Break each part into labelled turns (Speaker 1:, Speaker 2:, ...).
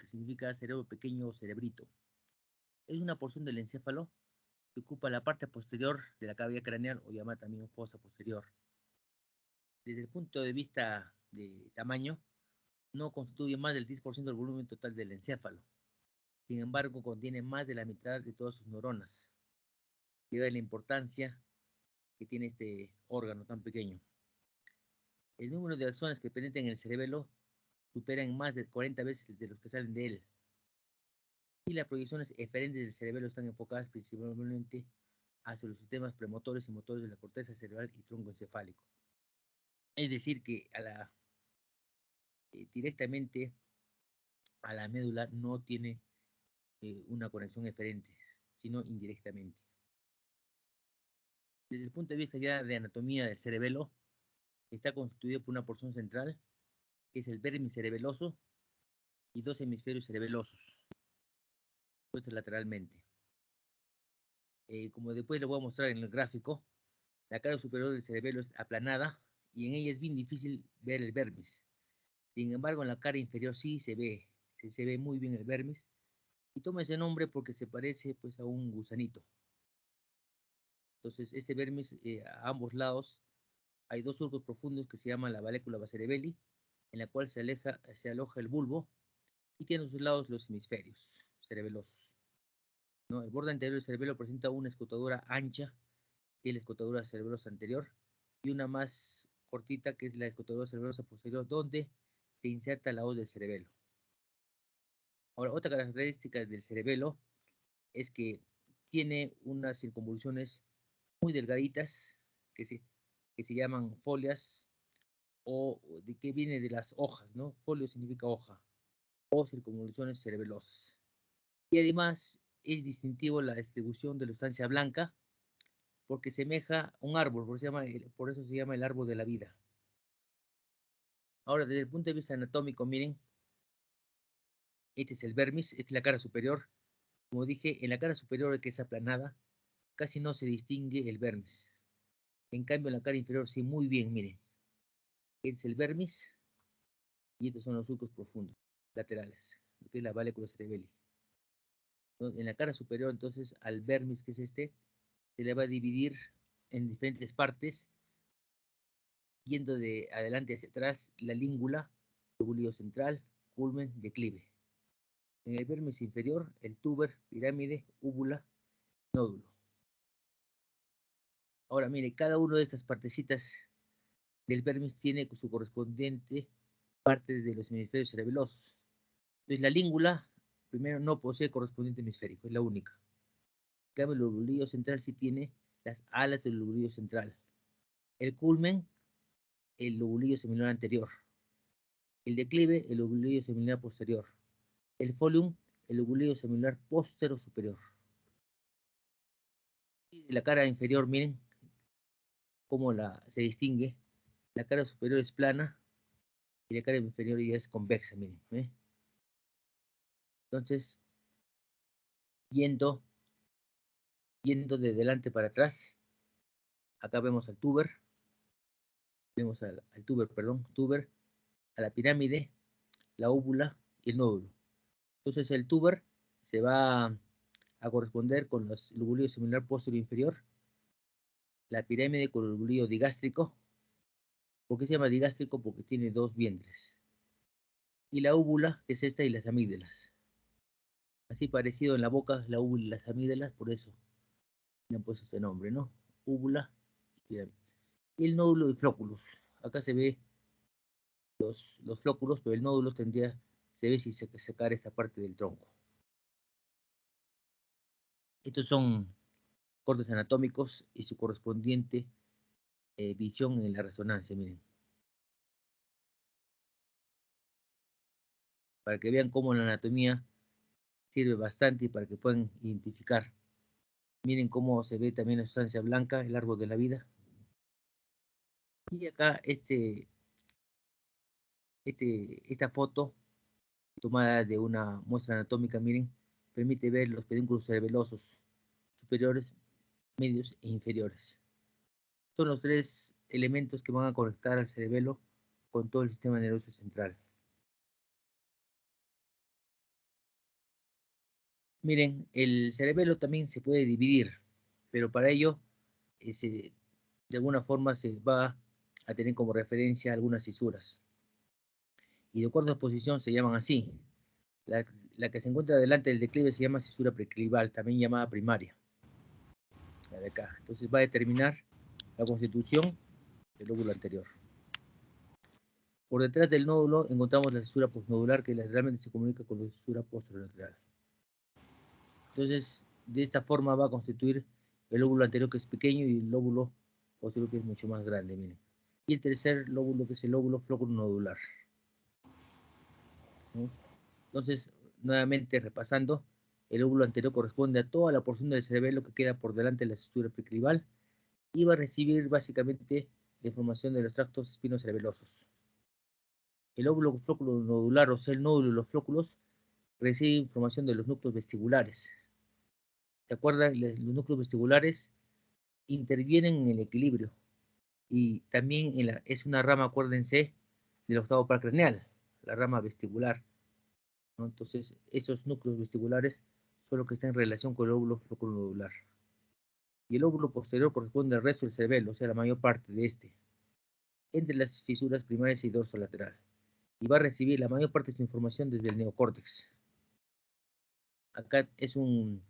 Speaker 1: significa cerebro pequeño o cerebrito. Es una porción del encéfalo que ocupa la parte posterior de la cavidad craneal o llamada también fosa posterior. Desde el punto de vista de tamaño, no constituye más del 10% del volumen total del encéfalo. Sin embargo, contiene más de la mitad de todas sus neuronas. Debe la importancia que tiene este órgano tan pequeño. El número de axones que penetran en el cerebelo supera en más de 40 veces de los que salen de él. Y las proyecciones eferentes del cerebelo están enfocadas principalmente hacia los sistemas premotores y motores de la corteza cerebral y tronco encefálico. Es decir, que directamente a la médula no tiene una conexión eferente, sino indirectamente. Desde el punto de vista ya de anatomía del cerebelo, está constituido por una porción central, que es el vermis cerebeloso, y dos hemisferios cerebelosos, puestos lateralmente. Como después lo voy a mostrar en el gráfico, la cara superior del cerebelo es aplanada y en ella es bien difícil ver el vermis. Sin embargo, en la cara inferior sí se ve muy bien el vermis, y toma ese nombre porque se parece pues a un gusanito. Entonces, este vermis, a ambos lados, hay dos surcos profundos que se llaman la valécula baserebelli, en la cual se aloja el bulbo, y tiene a sus lados los hemisferios cerebelosos, ¿no? El borde anterior del cerebelo presenta una escotadura ancha, que es la escotadura cerebelosa anterior, y una más cortita, que es la escotadura cerebelosa posterior, donde se inserta la hoz del cerebelo. Ahora, otra característica del cerebelo es que tiene unas circunvoluciones muy delgaditas, que se llaman folias, o de que viene de las hojas, ¿no? Folio significa hoja, o circunvoluciones cerebelosas. Y además es distintivo la distribución de la sustancia blanca, porque semeja un árbol, por eso se llama el árbol de la vida. Ahora, desde el punto de vista anatómico, miren, este es el vermis, esta es la cara superior. Como dije, en la cara superior, que es aplanada, casi no se distingue el vermis. En cambio, en la cara inferior sí, muy bien, miren. Este es el vermis y estos son los surcos profundos, laterales, que es la valécula cerebelli. En la cara superior, entonces, al vermis, que es este, se le va a dividir en diferentes partes, yendo de adelante hacia atrás la língula, lóbulo central, culmen, declive. En el vermis inferior, el túber, pirámide, úvula, nódulo. Ahora, mire, cada una de estas partecitas del vermis tiene su correspondiente parte de los hemisferios cerebelosos. Entonces, la língula, primero, no posee correspondiente hemisférico, es la única. En cambio, el lobulillo central sí tiene las alas del lobulillo central. El culmen, el lobulillo semilunar anterior. El declive, el lobulillo semilunar posterior. El folium, el lobulillo semilunar postero superior. Y de la cara inferior, miren cómo se distingue. La cara superior es plana y la cara inferior ya es convexa, miren. Entonces, yendo de delante para atrás, acá vemos al túber, túber, a la pirámide, la óvula y el nódulo. Entonces el túber se va a corresponder con los lobulillos semilunar posterior inferior, la pirámide con el lobulillo digástrico. ¿Por qué se llama digástrico? Porque tiene dos vientres. Y la úvula, que es esta, y las amígdalas. Así parecido en la boca, la úvula y las amígdalas, por eso le han puesto este nombre, ¿no? Úvula y pirámide. Y el nódulo y flóculos. Acá se ve los flóculos, pero el nódulo se ve si se sacar esta parte del tronco. Estos son cortes anatómicos y su correspondiente visión en la resonancia, miren. Para que vean cómo la anatomía sirve bastante y para que puedan identificar. Miren cómo se ve también la sustancia blanca, el árbol de la vida. Y acá esta foto tomada de una muestra anatómica, miren, permite ver los pedúnculos cerebelosos superiores, medios e inferiores. Son los tres elementos que van a conectar al cerebelo con todo el sistema nervioso central. Miren, el cerebelo también se puede dividir, pero para ello de alguna forma se va a tener como referencia algunas fisuras. Y de acuerdo a su posición se llaman así. La que se encuentra delante del declive se llama fisura preclival, también llamada primaria. La de acá. Entonces va a determinar la constitución del lóbulo anterior. Por detrás del nódulo encontramos la fisura postnodular que lateralmente se comunica con la fisura posterolateral. Entonces, de esta forma va a constituir el lóbulo anterior, que es pequeño, y el lóbulo posterior, que es mucho más grande, miren. Y el tercer lóbulo, que es el lóbulo flóculo-nodular. ¿No? Entonces, nuevamente repasando, el lóbulo anterior corresponde a toda la porción del cerebelo que queda por delante de la fisura preclival y va a recibir básicamente la información de los tractos espinocerebelosos. El lóbulo flóculo-nodular, o sea, el nódulo y los flóculos, recibe información de los núcleos vestibulares. ¿Se acuerdan? Los núcleos vestibulares intervienen en el equilibrio y también es una rama, acuérdense, del octavo par craneal, la rama vestibular, ¿no? Entonces, esos núcleos vestibulares son los que están en relación con el lóbulo flóculo-nodular. Y el lóbulo posterior corresponde al resto del cerebelo, o sea, la mayor parte de este, entre las fisuras primarias y dorsolateral. Y va a recibir la mayor parte de su información desde el neocórtex. Acá es un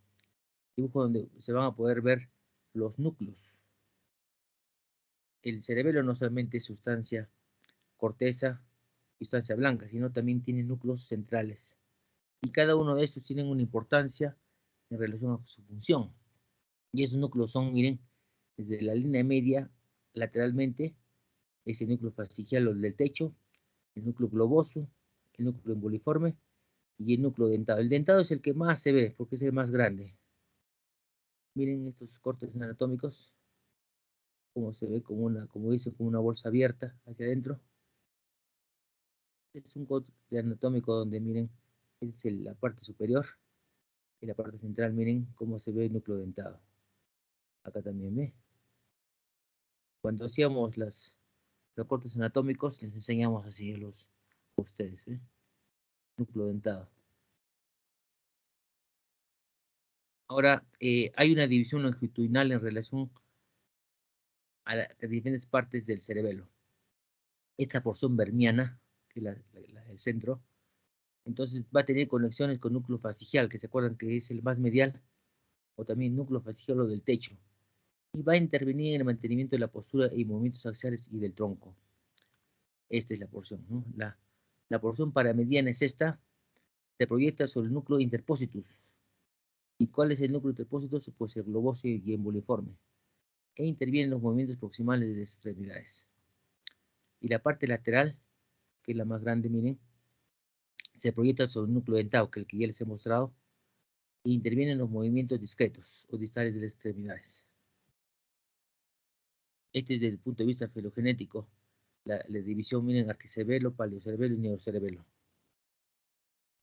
Speaker 1: dibujo donde se van a poder ver los núcleos. El cerebelo no solamente es sustancia corteza y sustancia blanca, sino también tiene núcleos centrales. Y cada uno de estos tienen una importancia en relación a su función. Y esos núcleos son, miren, desde la línea media lateralmente, es el núcleo facial o del techo, el núcleo globoso, el núcleo emboliforme y el núcleo dentado. El dentado es el que más se ve porque es el más grande. Miren estos cortes anatómicos, como se ve como una bolsa abierta hacia adentro. Es un corte anatómico donde, miren, es la parte superior y la parte central, miren cómo se ve el núcleo dentado. Acá también ve. Cuando hacíamos los cortes anatómicos, les enseñamos así a ustedes, ¿eh? Núcleo dentado. Ahora, hay una división longitudinal en relación a diferentes partes del cerebelo. Esta porción vermiana, que es el centro, entonces va a tener conexiones con núcleo facial, que se acuerdan que es el más medial, o también núcleo facial o del techo, y va a intervenir en el mantenimiento de la postura y movimientos axiales y del tronco. Esta es la porción, ¿no? La porción paramediana es esta, se proyecta sobre el núcleo interpositus. ¿Y cuál es el núcleo interpositus? Pues el globoso y emboliforme, e interviene en los movimientos proximales de las extremidades. Y la parte lateral, que es la más grande, miren, se proyecta sobre el núcleo dentado, que es el que ya les he mostrado, e interviene en los movimientos discretos o distales de las extremidades. Este es desde el punto de vista filogenético, la división, miren, arquicerebelo, paleocerebelo y neocerebelo.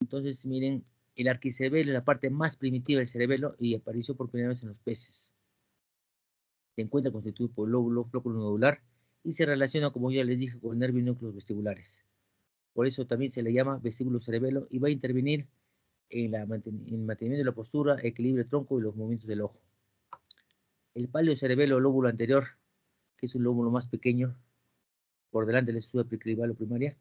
Speaker 1: Entonces, miren, el arquicerebelo es la parte más primitiva del cerebelo y apareció por primera vez en los peces. Se encuentra constituido por el lóbulo flóculo-nodular y se relaciona, como ya les dije, con el nervio y núcleos vestibulares. Por eso también se le llama vestíbulo cerebelo y va a intervenir en el mantenimiento de la postura, equilibrio del tronco y los movimientos del ojo. El paleocerebelo o lóbulo anterior, que es un lóbulo más pequeño, por delante de la estructura preclival o primaria,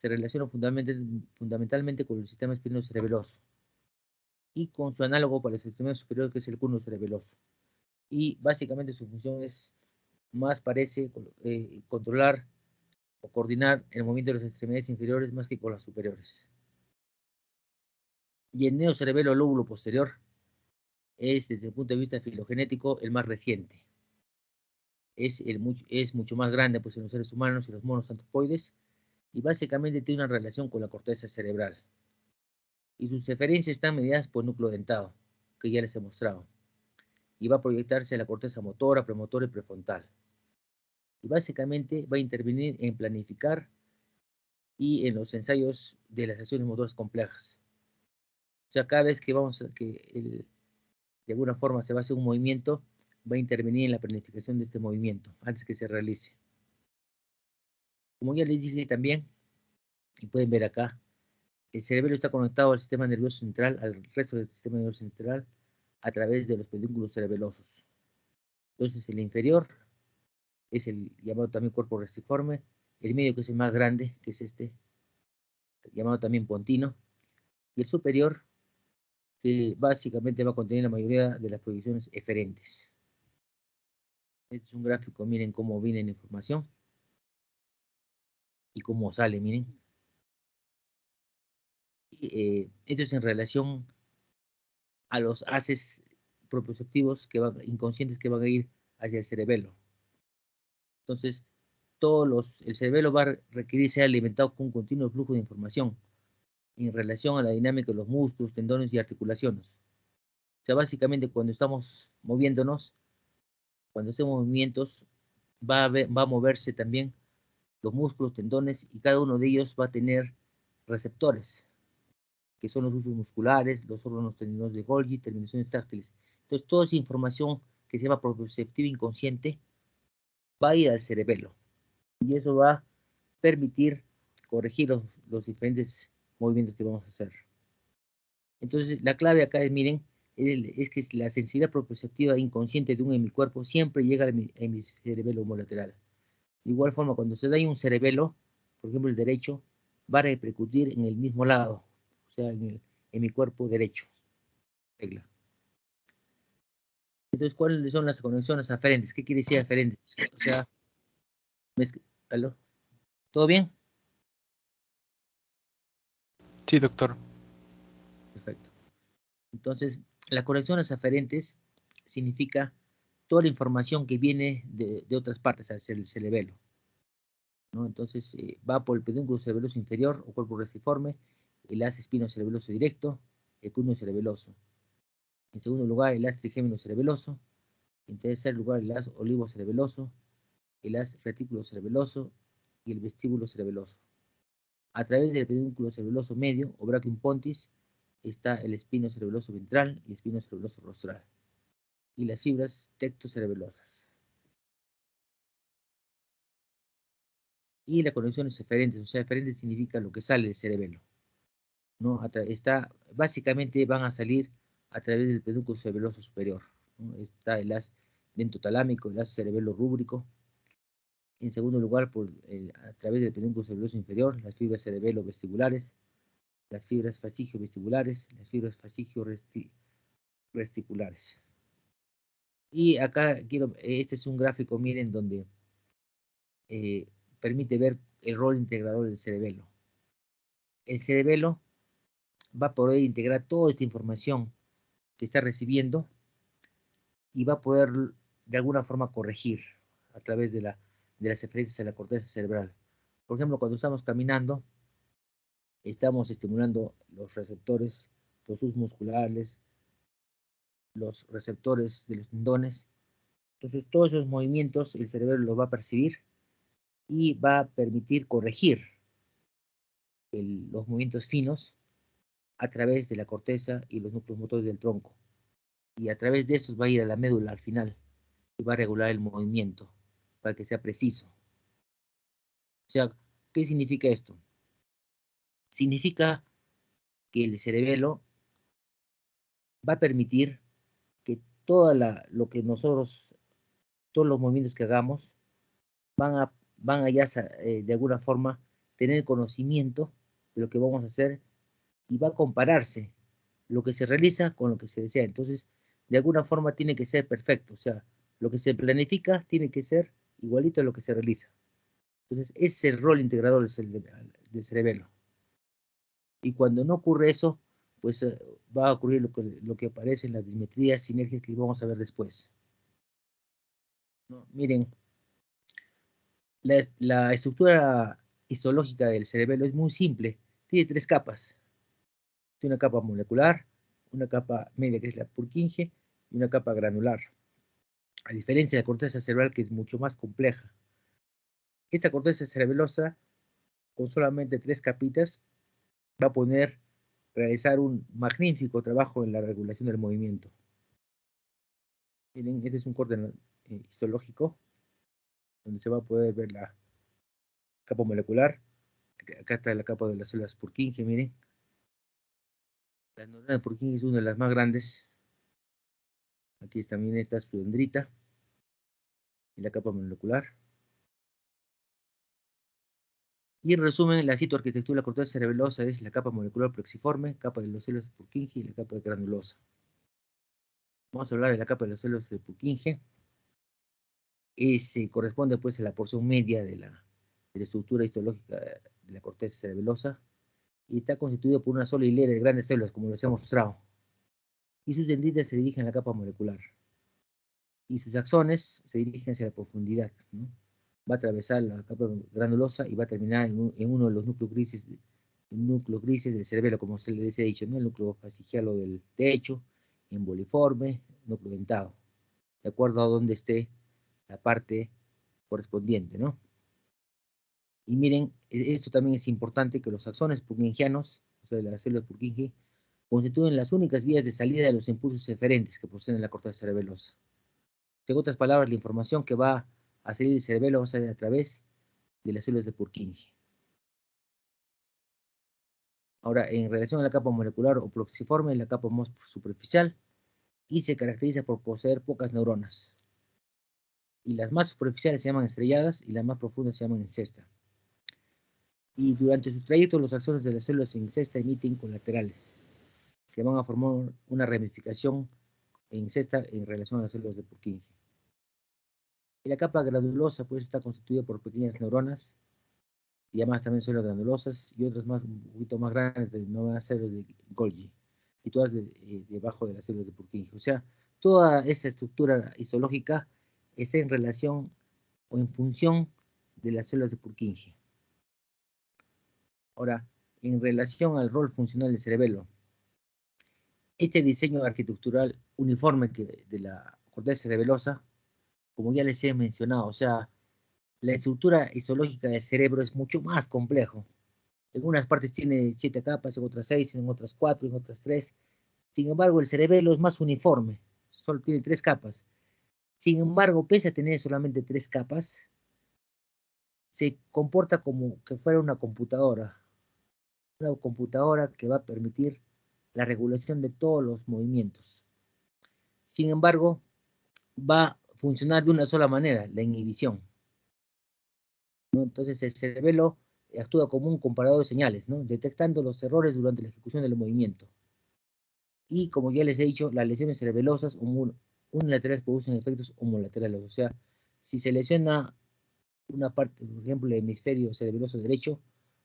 Speaker 1: se relaciona fundamentalmente con el sistema espinocerebeloso y con su análogo para el sistema superior, que es el cuno cerebeloso. Y básicamente su función es más parece controlar o coordinar el movimiento de las extremidades inferiores más que con las superiores. Y el neocerebelo lóbulo posterior es, desde el punto de vista filogenético, el más reciente. Es mucho más grande pues, en los seres humanos y los monos antropoides, y básicamente tiene una relación con la corteza cerebral. Y sus referencias están mediadas por el núcleo dentado, que ya les he mostrado. Y va a proyectarse en la corteza motora, premotora y prefrontal. Y básicamente va a intervenir en planificar y en los ensayos de las acciones motoras complejas. O sea, cada vez que de alguna forma se va a hacer un movimiento, va a intervenir en la planificación de este movimiento antes que se realice. Como ya les dije también, y pueden ver acá, El cerebelo está conectado al sistema nervioso central, al resto del sistema nervioso central, a través de los pedúnculos cerebelosos. Entonces, el inferior es el llamado también cuerpo restiforme, el medio, que es el más grande, que es este, llamado también pontino, y el superior, que básicamente va a contener la mayoría de las proyecciones eferentes. Este es un gráfico, miren cómo viene la información y cómo sale, miren. Esto es en relación a los haces propioceptivos inconscientes que van a ir hacia el cerebelo. Entonces, el cerebelo va a requerir ser alimentado con un continuo flujo de información en relación a la dinámica de los músculos, tendones y articulaciones. O sea, básicamente cuando estamos moviéndonos, cuando estemos en movimientos, va a moverse también los músculos, tendones, y cada uno de ellos va a tener receptores, que son los usos musculares, los órganos tendinosos de Golgi, terminaciones táctiles. Entonces, toda esa información que se llama propioceptiva inconsciente va a ir al cerebelo, y eso va a permitir corregir los diferentes movimientos que vamos a hacer. Entonces, la clave acá es, miren, es que la sensibilidad propioceptiva inconsciente de un hemicuerpo siempre llega al hemiscerebelo homolateral. De igual forma, cuando se da un cerebelo, por ejemplo el derecho, va a repercutir en el mismo lado, o sea, en mi cuerpo derecho. Regla. Entonces, ¿cuáles son las conexiones aferentes? ¿Qué quiere decir aferentes? O sea, ¿aló? ¿Todo bien?
Speaker 2: Sí, doctor.
Speaker 1: Perfecto. Entonces, las conexiones aferentes significa toda la información que viene de otras partes hacia el cerebelo, ¿no? Entonces, va por el pedúnculo cerebeloso inferior o cuerpo reciforme, el haz espinocerebeloso directo, el cúneo cerebeloso. En segundo lugar, el haz trigémino cerebeloso. En tercer lugar, el haz olivo cerebeloso, el haz retículo cerebeloso y el vestíbulo cerebeloso. A través del pedúnculo cerebeloso medio o brachium pontis está el espino cerebeloso ventral y espino cerebeloso rostral, y las fibras tectocerebelosas. Y las conexiones eferentes, o sea, eferentes significa lo que sale del cerebelo, ¿no? Básicamente van a salir a través del pedúnculo cerebeloso superior, ¿no? Está el haz dentotalámico, el haz cerebelo rúbrico. En segundo lugar, a través del pedúnculo cerebeloso inferior, las fibras cerebelo-vestibulares, las fibras fascigio-vestibulares, las fibras fascigio-vesticulares. Y acá este es un gráfico, miren, donde permite ver el rol integrador del cerebelo. El cerebelo va a poder integrar toda esta información que está recibiendo y va a poder de alguna forma corregir a través de las eferencias de la corteza cerebral. Por ejemplo, cuando estamos caminando, estamos estimulando los receptores, los sus musculares, los receptores de los tendones. Entonces, todos esos movimientos el cerebro los va a percibir y va a permitir corregir los movimientos finos a través de la corteza y los núcleos motores del tronco. Y a través de estos va a ir a la médula al final y va a regular el movimiento para que sea preciso. O sea, ¿qué significa esto? Significa que el cerebelo va a permitir que lo que nosotros, todos los movimientos que hagamos, van a ya de alguna forma tener conocimiento de lo que vamos a hacer y va a compararse lo que se realiza con lo que se desea. Entonces, de alguna forma tiene que ser perfecto, o sea, lo que se planifica tiene que ser igualito a lo que se realiza. Entonces, ese es el rol integrador del cerebelo. Y cuando no ocurre eso, pues va a ocurrir lo que aparece en las dismetrías, sinergias que vamos a ver después. ¿No? Miren, la estructura histológica del cerebelo es muy simple. Tiene tres capas. Tiene una capa molecular, una capa media que es la Purkinje y una capa granular. A diferencia de la corteza cerebral, que es mucho más compleja. Esta corteza cerebelosa, con solamente tres capitas, va a poder realizar un magnífico trabajo en la regulación del movimiento. Miren, este es un corte histológico, donde se va a poder ver la capa molecular. Acá está la capa de las células Purkinje, miren. La neurona de Purkinje es una de las más grandes. Aquí también está su dendrita y la capa molecular. Y en resumen, la citoarquitectura de la corteza cerebelosa es la capa molecular plexiforme, capa de los celos de Purkinje y la capa de granulosa. Vamos a hablar de la capa de los celos de Purkinje. Ese corresponde pues a la porción media de la estructura histológica de la corteza cerebelosa y está constituido por una sola hilera de grandes células, como les he mostrado. Y sus dendritas se dirigen a la capa molecular. Y sus axones se dirigen hacia la profundidad, ¿no? Va a atravesar la capa granulosa y va a terminar en uno de los núcleos grises del cerebelo, como se les he dicho, ¿no? El núcleo facial o del techo, emboliforme, núcleo dentado, de acuerdo a donde esté la parte correspondiente, ¿no? Y miren, esto también es importante, que los axones purkingianos, o sea, de las células Purkinje, constituyen las únicas vías de salida de los impulsos eferentes que poseen la corteza cerebelosa. En otras palabras, la información que va a salir del cerebelo va a salir a través de las células de Purkinje. Ahora, en relación a la capa molecular o plexiforme, la capa más superficial y se caracteriza por poseer pocas neuronas. Y las más superficiales se llaman estrelladas y las más profundas se llaman encesta. Y durante su trayecto, los axones de las células en encesta emiten colaterales, que van a formar una ramificación en cesta en relación a las células de Purkinje. Y la capa granulosa pues está constituida por pequeñas neuronas, llamadas también células granulosas, y otras más, un poquito más grandes, denominadas células de Golgi, situadas debajo de las células de Purkinje. O sea, toda esa estructura histológica está en relación o en función de las células de Purkinje. Ahora, en relación al rol funcional del cerebelo, este diseño arquitectural uniforme de la corteza cerebelosa, como ya les he mencionado, o sea, la estructura histológica del cerebro es mucho más complejo. En unas partes tiene 7 capas, en otras 6, en otras 4, en otras 3. Sin embargo, el cerebelo es más uniforme, solo tiene 3 capas. Sin embargo, pese a tener solamente 3 capas, se comporta como que fuera una computadora que va a permitir la regulación de todos los movimientos. Sin embargo, va a funcionar de una sola manera, la inhibición, ¿no? Entonces el cerebelo actúa como un comparador de señales, ¿no? Detectando los errores durante la ejecución del movimiento. Y como ya les he dicho, las lesiones cerebelosas unilaterales producen efectos homolaterales. O sea, si se lesiona una parte, por ejemplo, el hemisferio cerebeloso derecho,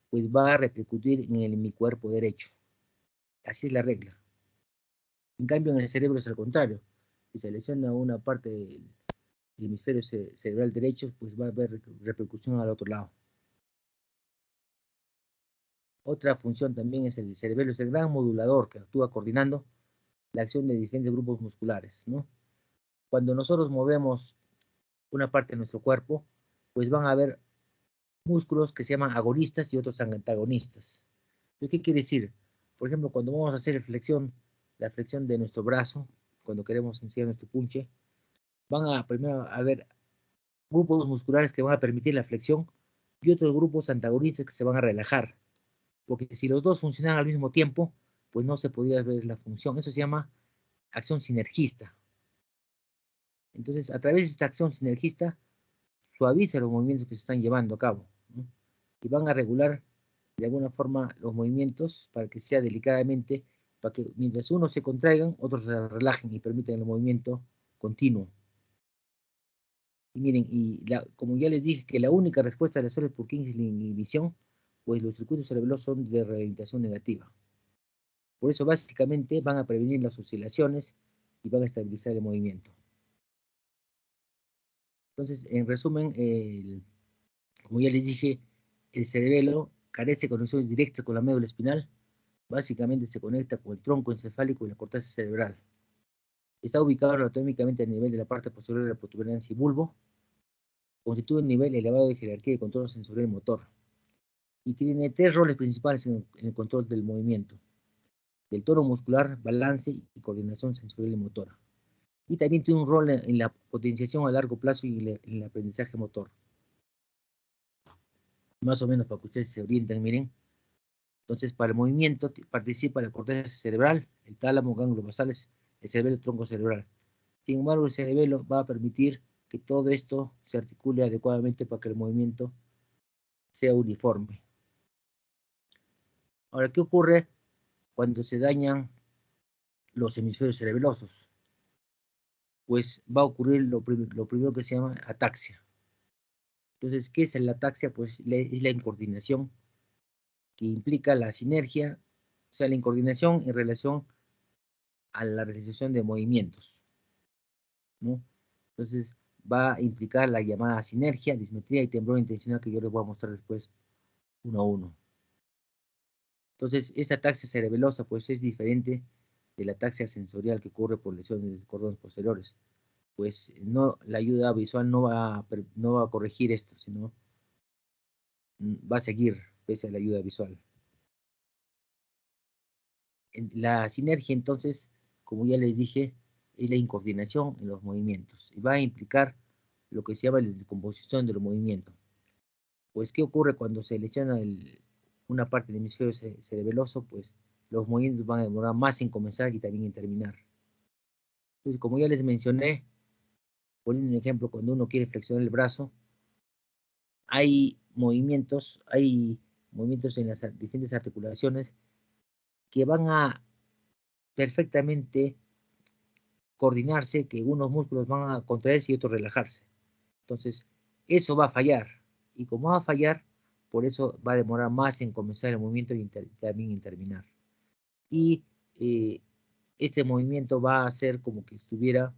Speaker 1: pues va a repercutir en el hemicuerpo derecho. Así es la regla. En cambio, en el cerebro es al contrario. Si se lesiona una parte del hemisferio cerebral derecho, pues va a haber repercusión al otro lado. Otra función también es el cerebelo, es el gran modulador que actúa coordinando la acción de diferentes grupos musculares, ¿no? Cuando nosotros movemos una parte de nuestro cuerpo, pues van a haber músculos que se llaman agonistas y otros antagonistas. ¿Qué quiere decir? Por ejemplo, cuando vamos a hacer la flexión de nuestro brazo, cuando queremos enseñar nuestro punche, van a primero haber grupos musculares que van a permitir la flexión y otros grupos antagonistas que se van a relajar. Porque si los dos funcionan al mismo tiempo, pues no se podría ver la función. Eso se llama acción sinergista. Entonces, a través de esta acción sinergista, suaviza los movimientos que se están llevando a cabo, ¿no? Y van a regular de alguna forma los movimientos para que sea delicadamente, para que mientras unos se contraigan, otros se relajen y permitan el movimiento continuo. Y miren, como ya les dije, que la única respuesta de las células Purkinje es la inhibición, pues los circuitos cerebrosos son de reorientación negativa. Por eso, básicamente, van a prevenir las oscilaciones y van a estabilizar el movimiento. Entonces, en resumen, como ya les dije, el cerebelo carece de conexiones directas con la médula espinal. Básicamente se conecta con el tronco encefálico y la corteza cerebral. Está ubicado anatómicamente a nivel de la parte posterior de la protuberancia y bulbo. Constituye un nivel elevado de jerarquía de control sensorial y motor. Y tiene 3 roles principales en el control del movimiento: del tono muscular, balance y coordinación sensorial y motora. Y también tiene un rol en la potenciación a largo plazo y en el aprendizaje motor. Más o menos para que ustedes se orienten, miren. Entonces, para el movimiento participa la corteza cerebral, el tálamo, ganglios basales, el cerebelo, el tronco cerebral. Sin embargo, el cerebelo va a permitir que todo esto se articule adecuadamente para que el movimiento sea uniforme. Ahora, ¿qué ocurre cuando se dañan los hemisferios cerebelosos? Pues va a ocurrir lo primero que se llama ataxia. Entonces, ¿qué es la ataxia? Pues es la incoordinación que implica la sinergia, o sea, la incoordinación en relación a la realización de movimientos, ¿no? Entonces, va a implicar la llamada sinergia, dismetría y temblor intencional que yo les voy a mostrar después uno a uno. Entonces, esta ataxia cerebelosa pues es diferente de la ataxia sensorial que ocurre por lesiones de cordones posteriores. Pues no, la ayuda visual no va a corregir esto, sino va a seguir pese a la ayuda visual. La sinergia, entonces, como ya les dije, es la incoordinación en los movimientos y va a implicar lo que se llama la descomposición de los movimientos. Pues, ¿qué ocurre cuando se lesiona una parte del hemisferio cerebeloso? Pues los movimientos van a demorar más en comenzar y también en terminar. Entonces, como ya les mencioné, poniendo un ejemplo, cuando uno quiere flexionar el brazo, hay movimientos en las diferentes articulaciones que van a perfectamente coordinarse, que unos músculos van a contraerse y otros relajarse. Entonces, eso va a fallar. Y como va a fallar, por eso va a demorar más en comenzar el movimiento y también en terminar. Y este movimiento va a ser como que estuviera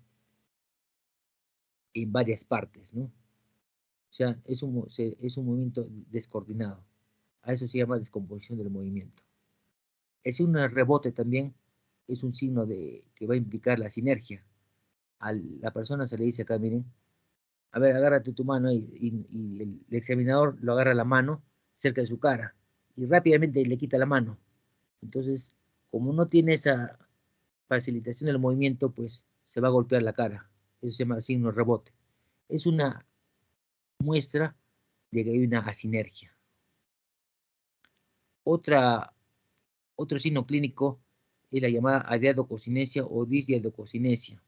Speaker 1: en varias partes, ¿no? O sea, es un movimiento descoordinado. A eso se llama descomposición del movimiento. El signo de rebote también es un signo que va a implicar la sinergia. A la persona se le dice acá, miren, a ver, agárrate tu mano y el examinador lo agarra la mano cerca de su cara y rápidamente le quita la mano. Entonces, como no tiene esa facilitación del movimiento, pues se va a golpear la cara. Eso se llama signo de rebote. Es una muestra de que hay una asinergia. Otro signo clínico es la llamada adiadococinesia o disdiadococinesia,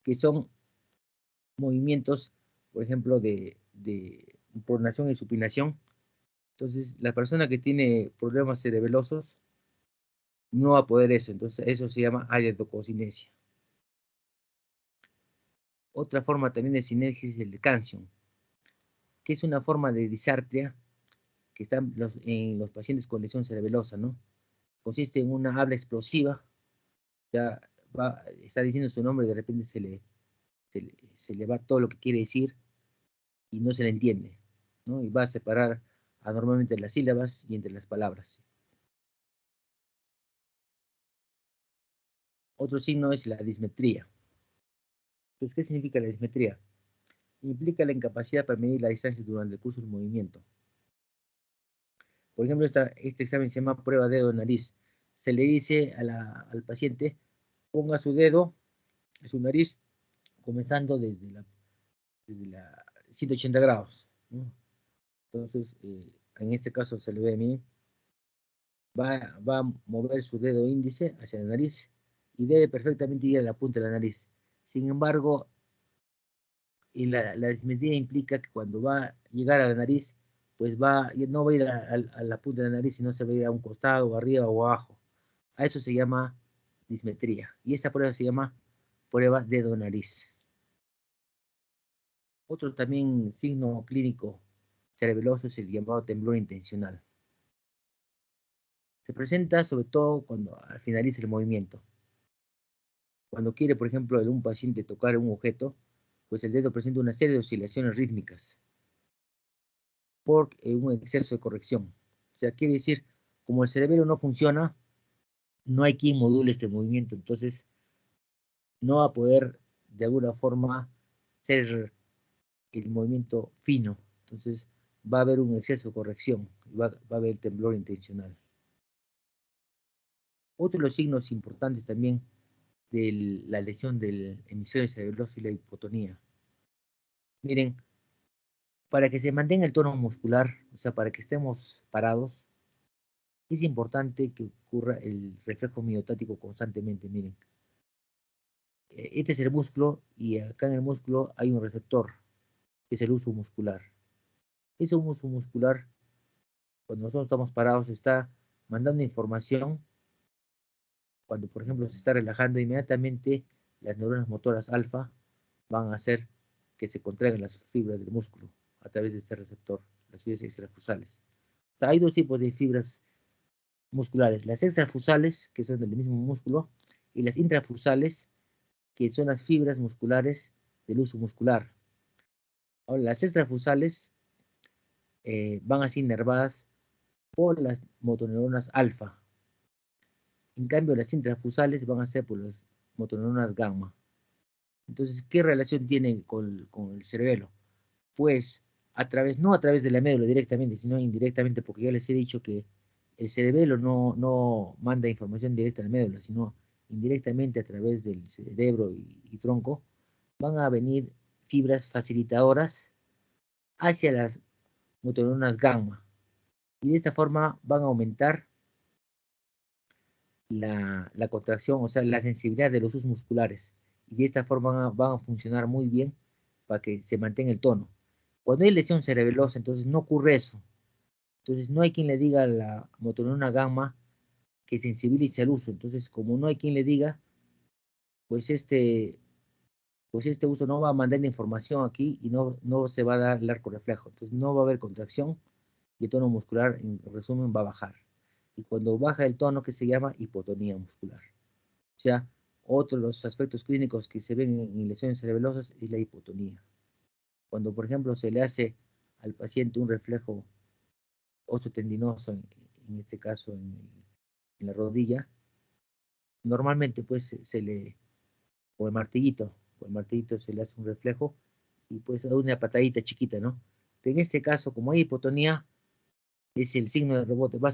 Speaker 1: que son movimientos, por ejemplo, de pronación y supinación. Entonces, la persona que tiene problemas cerebelosos no va a poder eso. Entonces, eso se llama adiadococinesia. Otra forma también de sinergia es el de Canción, que es una forma de disartria que está en los pacientes con lesión cerebelosa, ¿no? Consiste en una habla explosiva, ya está diciendo su nombre y de repente se le va todo lo que quiere decir y no se le entiende, ¿no? Y va a separar anormalmente las sílabas y entre las palabras. Otro signo es la dismetría. Entonces, ¿qué significa la dismetría? Implica la incapacidad para medir la distancia durante el curso del movimiento. Por ejemplo, este examen se llama prueba dedo-nariz. Se le dice al paciente, ponga su dedo en su nariz, comenzando desde la 180 grados, ¿no? Entonces, en este caso se le ve a mí, va a mover su dedo índice hacia la nariz y debe perfectamente ir a la punta de la nariz. Sin embargo, la dismetría implica que cuando va a llegar a la nariz, pues no va a ir a la punta de la nariz, sino se va a ir a un costado, o arriba o abajo. A eso se llama dismetría. Y esta prueba se llama prueba dedo-nariz. Otro también signo clínico cerebeloso es el llamado temblor intencional. Se presenta sobre todo cuando finaliza el movimiento. Cuando quiere, por ejemplo, un paciente tocar un objeto, pues el dedo presenta una serie de oscilaciones rítmicas por un exceso de corrección. O sea, quiere decir, como el cerebelo no funciona, no hay quien module este movimiento, entonces no va a poder de alguna forma ser el movimiento fino. Entonces va a haber un exceso de corrección, va a haber temblor intencional. Otro de los signos importantes también de la lesión del hemisferio cerebeloso y la hipotonía. Miren, para que se mantenga el tono muscular, o sea, para que estemos parados, Es importante que ocurra el reflejo miotático constantemente, miren. Este es el músculo y acá en el músculo hay un receptor, que es el uso muscular. Ese uso muscular, cuando nosotros estamos parados, está mandando información. Cuando, por ejemplo, se está relajando, inmediatamente las neuronas motoras alfa van a hacer que se contraigan las fibras del músculo a través de este receptor, las fibras extrafusales. O sea, hay dos tipos de fibras musculares, las extrafusales, que son del mismo músculo, y las intrafusales, que son las fibras musculares del uso muscular. Ahora, las extrafusales van a ser inervadas por las motoneuronas alfa. En cambio, las intrafusales van a ser por las motoneuronas gamma. Entonces, ¿qué relación tienen con el cerebelo? Pues, no a través de la médula directamente, sino indirectamente, porque ya les he dicho que el cerebelo no manda información directa a la médula, sino indirectamente a través del cerebro y tronco, van a venir fibras facilitadoras hacia las motoneuronas gamma. Y de esta forma van a aumentar la contracción, o sea, la sensibilidad de los usos musculares. Y de esta forma van a funcionar muy bien para que se mantenga el tono. Cuando hay lesión cerebelosa, entonces no ocurre eso. Entonces no hay quien le diga a la motoneurona gamma que sensibilice al uso. Entonces, como no hay quien le diga, pues este uso no va a mandar la información aquí y no se va a dar el arco reflejo. Entonces no va a haber contracción y el tono muscular, en resumen, va a bajar. Y cuando baja el tono, que se llama hipotonía muscular. O sea, otro de los aspectos clínicos que se ven en lesiones cerebelosas es la hipotonía. Cuando, por ejemplo, se le hace al paciente un reflejo osteotendinoso, en este caso en la rodilla, normalmente pues con el martillito se le hace un reflejo y pues una patadita chiquita, ¿no? Pero en este caso, como hay hipotonía, es el signo de rebote, va a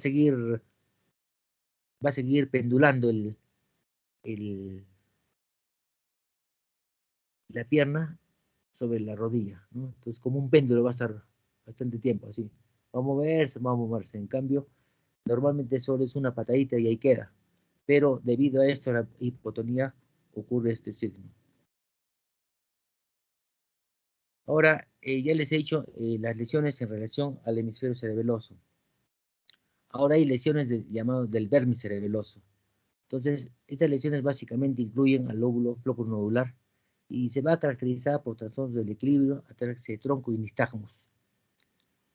Speaker 1: seguir pendulando el, la pierna sobre la rodilla, ¿no? Entonces, como un péndulo va a estar bastante tiempo así. Va a moverse, va a moverse. En cambio, normalmente solo es una patadita y ahí queda. Pero debido a esto, la hipotonía, ocurre este signo. Ahora, ya les he dicho las lesiones en relación al hemisferio cerebeloso. Ahora hay lesiones llamadas del dermis cerebeloso. Entonces, estas lesiones básicamente incluyen al lóbulo flóculo-nodular y se va a caracterizar por trastornos del equilibrio, ataxia de tronco y nistagmos.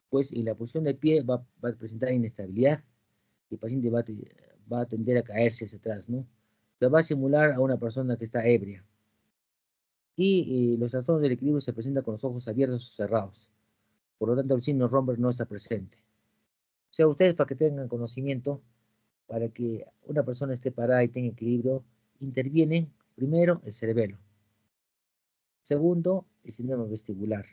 Speaker 1: Pues en la posición de pie va a presentar inestabilidad y el paciente va a tender a caerse hacia atrás, ¿no? Se va a simular a una persona que está ebria. Y los trastornos del equilibrio se presentan con los ojos abiertos o cerrados. Por lo tanto, el signo Romberg no está presente. O sea, ustedes para que tengan conocimiento, para que una persona esté parada y tenga equilibrio, intervienen primero el cerebelo. Segundo, el sistema vestibular.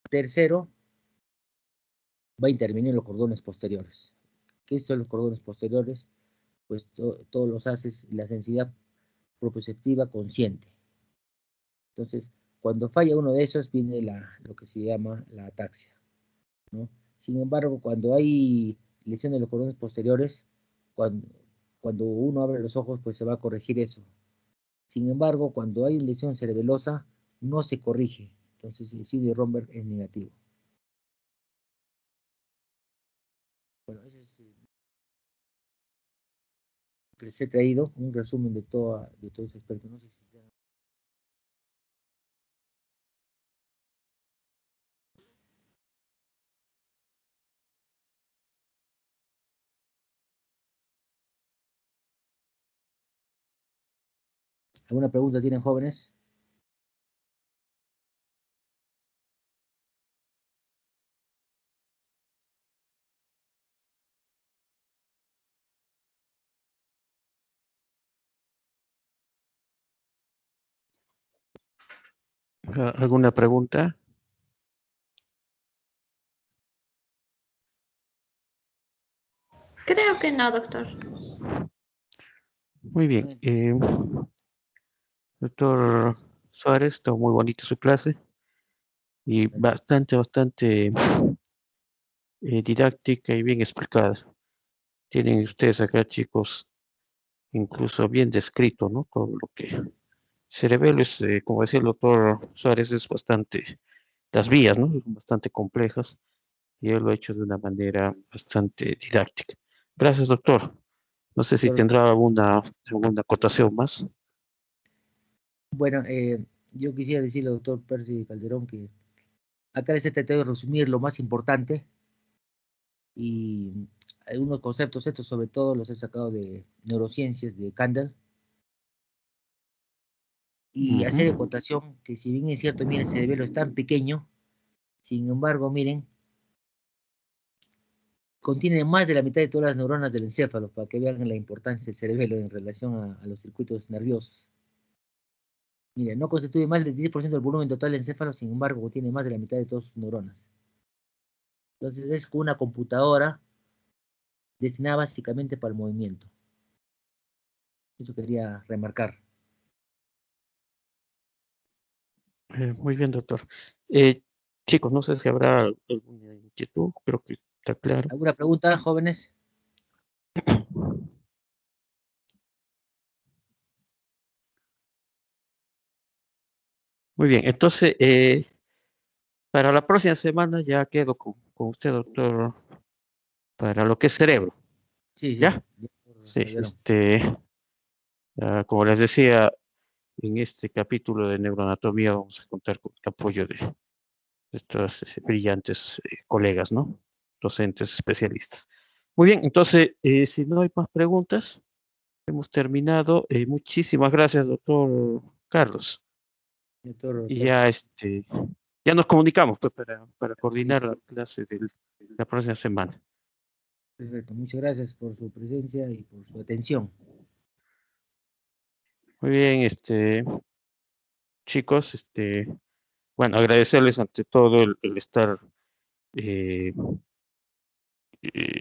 Speaker 1: Tercero, va a intervenir los cordones posteriores. ¿Qué son los cordones posteriores? Pues todos los haces la sensibilidad proprioceptiva consciente. Entonces, cuando falla uno de esos, viene lo que se llama la ataxia, ¿no? Sin embargo, cuando hay lesión de los cordones posteriores, cuando uno abre los ojos, pues se va a corregir eso. Sin embargo, cuando hay lesión cerebelosa, no se corrige. Entonces, el signo de Romberg es negativo. Bueno, eso es lo que les he traído, un resumen de todo ese aspecto. No sé si ¿alguna pregunta tienen, jóvenes?
Speaker 2: ¿Alguna pregunta?
Speaker 3: Creo que no, doctor.
Speaker 2: Muy bien. Doctor Suárez, estuvo muy bonito su clase y bastante didáctica y bien explicada. Tienen ustedes acá, chicos, incluso bien descrito, ¿no? Todo lo que cerebelo es, como decía el doctor Suárez, es bastante, las vías, ¿no? Son bastante complejas y él lo ha hecho de una manera bastante didáctica. Gracias, doctor. No sé si
Speaker 1: Doctor,
Speaker 2: tendrá alguna acotación más.
Speaker 1: bueno, yo quisiera decirle al doctor Percy Calderón que acá les he tratado de resumir lo más importante y algunos conceptos, estos sobre todo los he sacado de neurociencias de Kandel y hacer
Speaker 2: Ujú.
Speaker 1: acotación que si bien es cierto, miren, el cerebelo es tan pequeño, sin embargo, miren, contiene más de la mitad de todas las neuronas del encéfalo, para que vean la importancia del cerebelo en relación a los circuitos nerviosos. Miren, no constituye más del 10% del volumen total del encéfalo, sin embargo, contiene más de la mitad de todas sus neuronas. Entonces es como una computadora destinada básicamente para el movimiento. Eso quería remarcar.
Speaker 2: Muy bien, doctor. Eh, chicos, no sé si habrá alguna inquietud, creo que está claro.
Speaker 1: ¿Alguna pregunta, jóvenes?
Speaker 2: Muy bien, entonces, para la próxima semana ya quedo con usted, doctor, para lo que es cerebro,
Speaker 1: Sí, sí.
Speaker 2: ¿ya?
Speaker 1: Doctor
Speaker 2: Sí,
Speaker 1: Calderón.
Speaker 2: como les decía, en este capítulo de neuroanatomía vamos a contar con el apoyo de estos brillantes colegas, ¿no? Docentes especialistas. Muy bien, entonces, si no hay más preguntas, hemos terminado. Muchísimas gracias, doctor Carlos.
Speaker 1: Doctor
Speaker 2: Y
Speaker 1: Percy.
Speaker 2: ya nos comunicamos pues, para
Speaker 1: Sí,
Speaker 2: coordinar la clase de la próxima semana.
Speaker 1: perfecto. Muchas gracias por su presencia y por su atención.
Speaker 2: Muy bien, chicos, bueno, agradecerles ante todo el estar eh,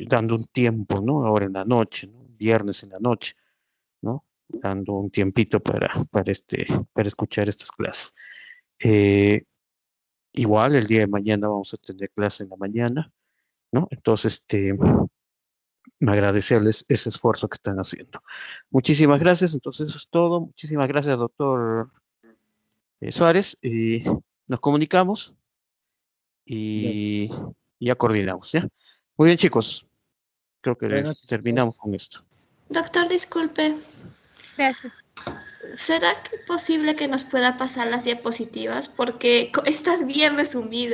Speaker 2: dando un tiempo, ¿no? Ahora en la noche, ¿no? Viernes en la noche, ¿no? Dando un tiempito para escuchar estas clases. Eh, igual el día de mañana vamos a tener clase en la mañana, ¿no? Entonces, agradecerles ese esfuerzo que están haciendo. Muchísimas gracias, entonces eso es todo. Muchísimas gracias, doctor Suárez. Y nos comunicamos
Speaker 1: Ya,
Speaker 2: y ya coordinamos, ¿ya? Muy bien, chicos. Creo que
Speaker 1: buenas noches a
Speaker 2: terminamos
Speaker 1: todos.
Speaker 2: con esto.
Speaker 3: Doctor, disculpe,
Speaker 4: Gracias.
Speaker 3: ¿será posible que nos pueda pasar las diapositivas? Porque estás bien resumido.